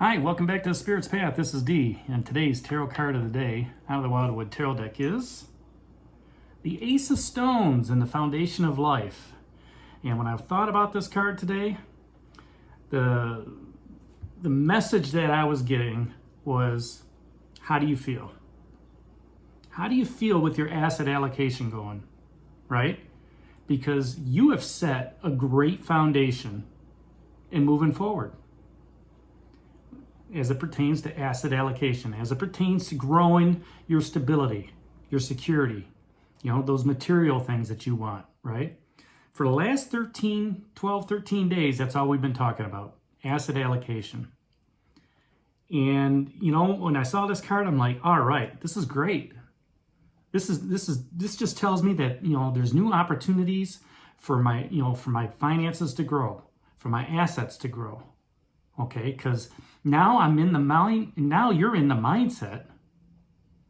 Hi, welcome back to the Spirit's Path. This is Dee, and today's tarot card of the day out of the Wildwood Tarot deck is the Ace of Stones and the Foundation of Life. And when I've thought about this card today, the message that I was getting was, how do you feel? How do you feel with your asset allocation going, right? Because you have set a great foundation in moving forward, as it pertains to asset allocation, as it pertains to growing your stability, your security, those material things that you want, right? For the last 12, 13 days, that's all we've been talking about, asset allocation. And, when I saw this card, I'm like, all right, this is great. This just tells me that, there's new opportunities for my finances to grow, for my assets to grow. Okay, because now I'm in the mind. Now you're in the mindset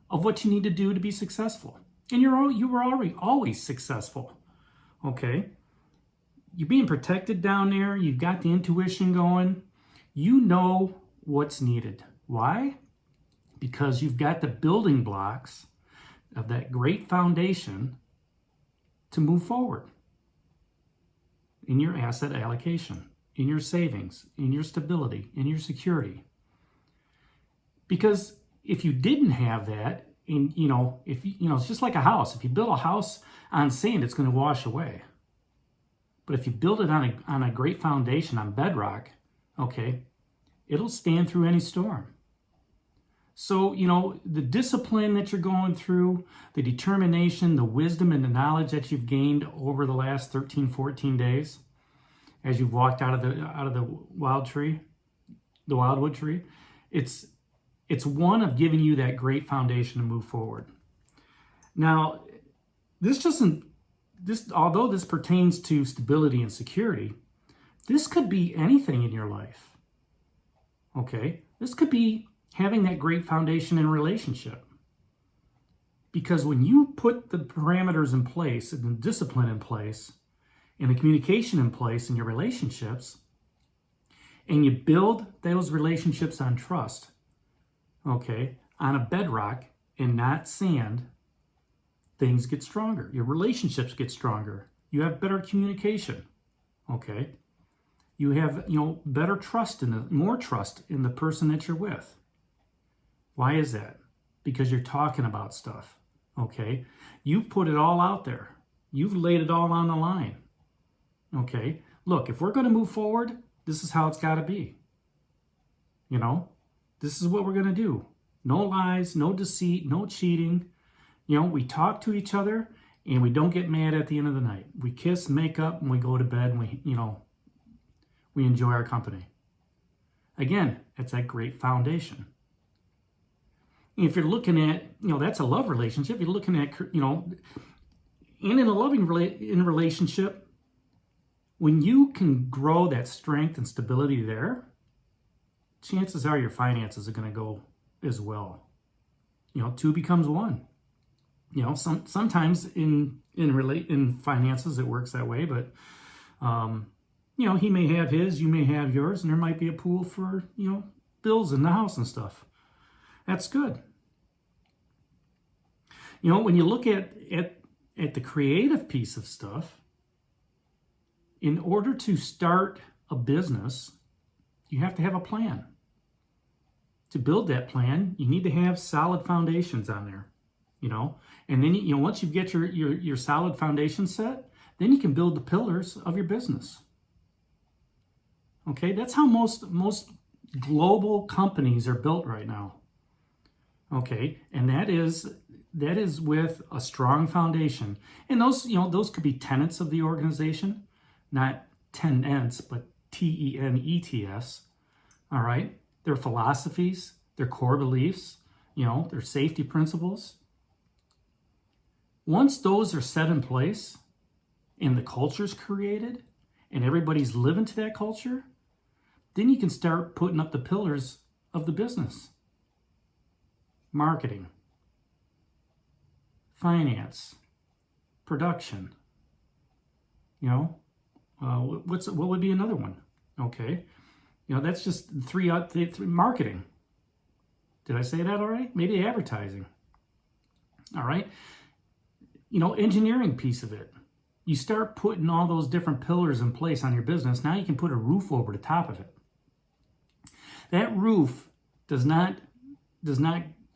of what you need to do to be successful, and you were already always successful. Okay, you're being protected down there. You've got the intuition going. You know what's needed. Why? Because you've got the building blocks of that great foundation to move forward in your asset allocation, in your savings, in your stability, in your security. Because if you didn't have that, it's just like a house. If you build a house on sand, it's going to wash away. But if you build it on a great foundation, on bedrock, okay, it'll stand through any storm. So, the discipline that you're going through, the determination, the wisdom, and the knowledge that you've gained over the last 13, 14 days, as you've walked out of the wildwood tree, it's one of giving you that great foundation to move forward. Now, although this pertains to stability and security, this could be anything in your life. Okay, this could be having that great foundation in a relationship. Because when you put the parameters in place and the discipline in place, and the communication in place in your relationships, and you build those relationships on trust, okay, on a bedrock and not sand, things get stronger. Your relationships get stronger. You have better communication, okay? You have, better trust more trust in the person that you're with. Why is that? Because you're talking about stuff, okay? You've put it all out there. You've laid it all on the line. Okay, look, if we're going to move forward, this is how it's got to be. This is what we're going to do. No lies, no deceit, no cheating. We talk to each other and we don't get mad at the end of the night. We kiss, make up, and we go to bed and we enjoy our company. Again, it's that great foundation. If you're looking at, that's a love relationship. You're looking at, and in a loving relationship, when you can grow that strength and stability there, chances are your finances are going to go as well. Two becomes one. Sometimes in finances it works that way, but he may have his, you may have yours, and there might be a pool for bills in the house and stuff. That's good. When you look at the creative piece of stuff, in order to start a business, you have to have a plan. To build that plan, you need to have solid foundations on there, and then, once you get your solid foundation set, then you can build the pillars of your business. Okay, that's how most global companies are built right now. Okay, and that is with a strong foundation. And those could be tenets of the organization. Not tenets, but tenets, all right? Their philosophies, their core beliefs, their safety principles. Once those are set in place and the culture's created and everybody's living to that culture, then you can start putting up the pillars of the business. Marketing, finance, production, what would be another one? Okay, You know, that's just three marketing. Did I say that already? Maybe advertising. All right. You know, engineering piece of it. You start putting all those different pillars in place on your business. Now you can put a roof over the top of it. That roof does not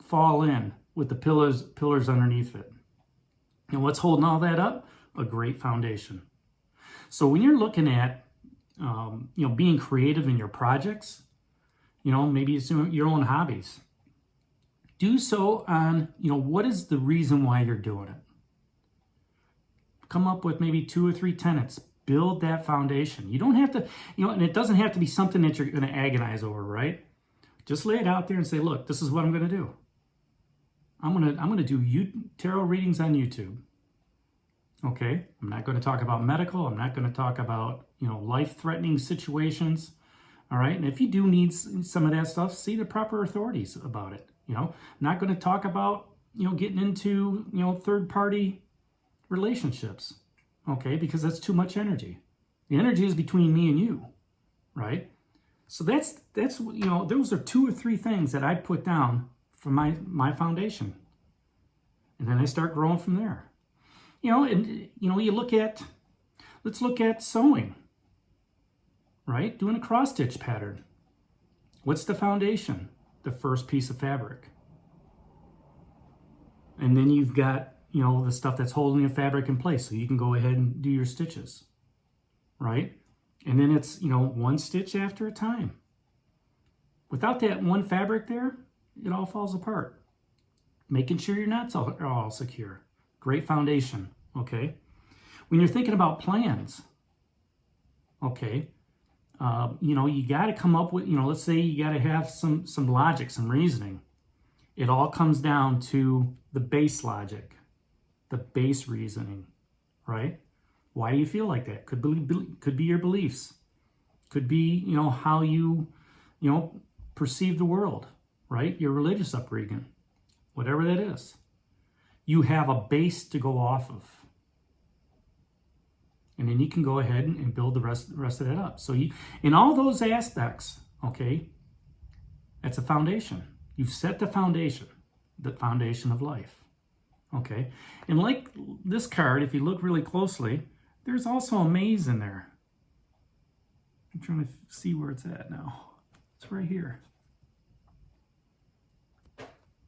fall in with the pillars underneath it. And what's holding all that up? A great foundation. So when you're looking at, you know, being creative in your projects, you know, maybe it's your own hobbies. Do so on, you know, what is the reason why you're doing it? Come up with maybe 2 or 3 tenets. Build that foundation. You don't have to, you know, and it doesn't have to be something that you're going to agonize over, right? Just lay it out there and say, look, this is what I'm going to do. I'm going to do tarot readings on YouTube. Okay? I'm not going to talk about medical. I'm not going to talk about, you know, life-threatening situations. All right? And if you do need some of that stuff, see the proper authorities about it. You know, I'm not going to talk about, you know, getting into, you know, third-party relationships. Okay? Because that's too much energy. The energy is between me and you. Right? So that's you know, those are 2 or 3 things that I put down for my foundation. And then I start growing from there. You know, and you know, let's look at sewing. Right? Doing a cross stitch pattern. What's the foundation? The first piece of fabric. And then you've got, you know, the stuff that's holding your fabric in place, so you can go ahead and do your stitches. Right? And then it's, you know, 1 stitch after a time. Without that one fabric there, it all falls apart. Making sure your knots are all secure. Great foundation, okay? When you're thinking about plans, okay, you know, you got to come up with, you know, let's say you got to have some logic, some reasoning. It all comes down to the base logic, the base reasoning, right? Why do you feel like that? Could be your beliefs. Could be, you know, how you know, perceive the world, right? Your religious upbringing, whatever that is. You have a base to go off of. And then you can go ahead and build the rest of that up. So you, in all those aspects, okay, that's a foundation. You've set the foundation of life. Okay? And like this card, if you look really closely, there's also a maze in there. I'm trying to see where it's at now. It's right here.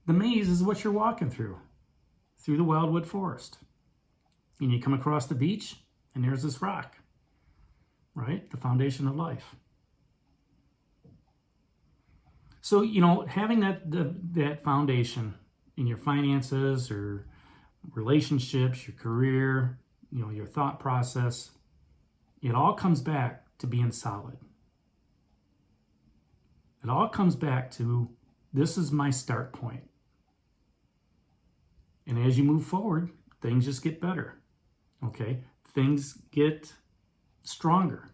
The maze is what you're walking through the Wildwood Forest. And you come across the beach, and there's this rock, right? The foundation of life. So, you know, having that foundation in your finances or relationships, your career, you know, your thought process, it all comes back to being solid. It all comes back to, this is my start point. And as you move forward, things just get better, okay? Things get stronger.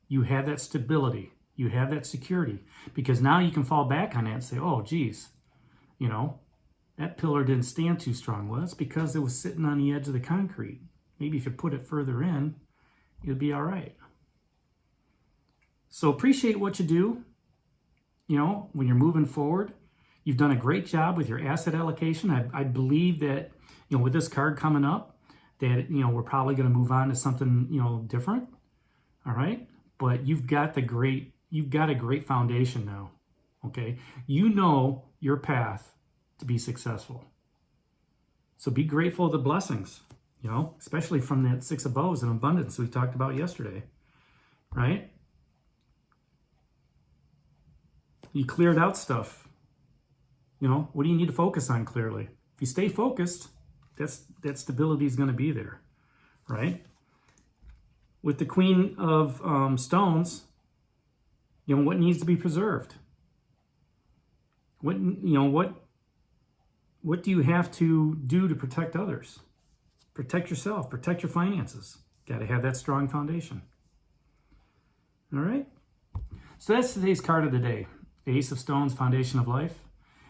You have that stability. You have that security. Because now you can fall back on that and say, oh, geez, you know, that pillar didn't stand too strong. Well, that's because it was sitting on the edge of the concrete. Maybe if you put it further in, it'll be all right. So appreciate what you do. You know, when you're moving forward, you've done a great job with your asset allocation. I believe that, you know, with this card coming up, that, you know, we're probably going to move on to something, you know, different. All right. But you've got a great foundation now. Okay. You know your path to be successful. So be grateful of the blessings, you know, especially from that 6 of Bows and abundance we talked about yesterday. Right. You cleared out stuff. You know, what do you need to focus on clearly? If you stay focused, that stability is going to be there, right? With the Queen of Stones, you know, what needs to be preserved? What do you have to do to protect others? Protect yourself, protect your finances. Got to have that strong foundation. All right? So that's today's card of the day. The Ace of Stones, Foundation of Life.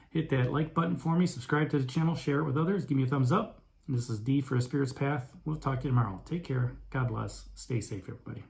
Hit that like button for me, subscribe to the channel, share it with others, give me a thumbs up. This is D for a Spirit's Path. We'll talk to you tomorrow. Take care. God bless. Stay safe, everybody.